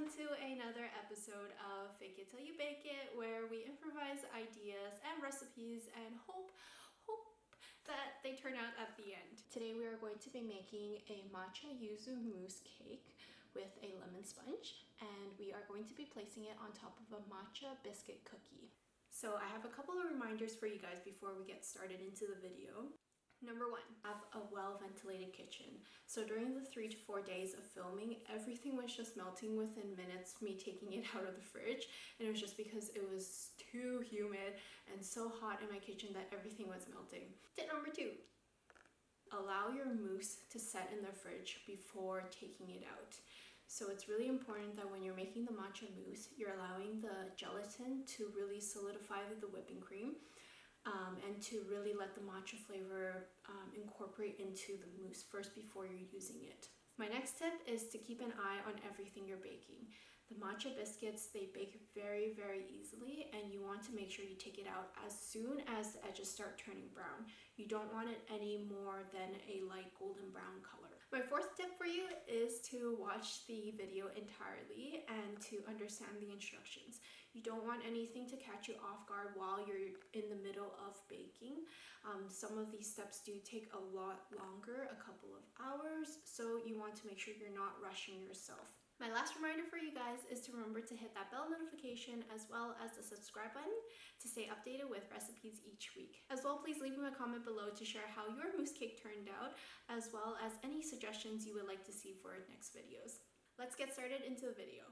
welcome to another episode of Fake It Till You Bake It, where we improvise ideas and recipes and hope that they turn out at the end. Today we are going to be making a Matcha Yuzu Mousse Cake with a lemon sponge, and we are going to be placing it on top of a Matcha Biscuit cookie. So I have a couple of reminders for you guys before we get started into the video. Number one, have a well-ventilated kitchen. So during the 3 to 4 days of filming, everything was just melting within minutes, me taking it out of the fridge. And it was just because it was too humid and so hot in my kitchen that everything was melting. Tip number two, allow your mousse to set in the fridge before taking it out. So it's really important that when you're making the matcha mousse, you're allowing the gelatin to really solidify the whipping cream. And to really let the matcha flavor incorporate into the mousse first before you're using it. My next tip is to keep an eye on everything you're baking. The matcha biscuits, they bake very, very easily, and you want to make sure you take it out as soon as the edges start turning brown. You don't want it any more than a light golden brown color. My fourth tip for you is to watch the video entirely and to understand the instructions. You don't want anything to catch you off guard while you're in the middle of baking. Some of these steps do take a lot longer, a couple of hours, so you want to make sure you're not rushing yourself. My last reminder for you guys is to remember to hit that bell notification as well as the subscribe button to stay updated with recipes each week. As well, please leave me a comment below to share how your mousse cake turned out, as well as any suggestions you would like to see for next videos. Let's get started into the video.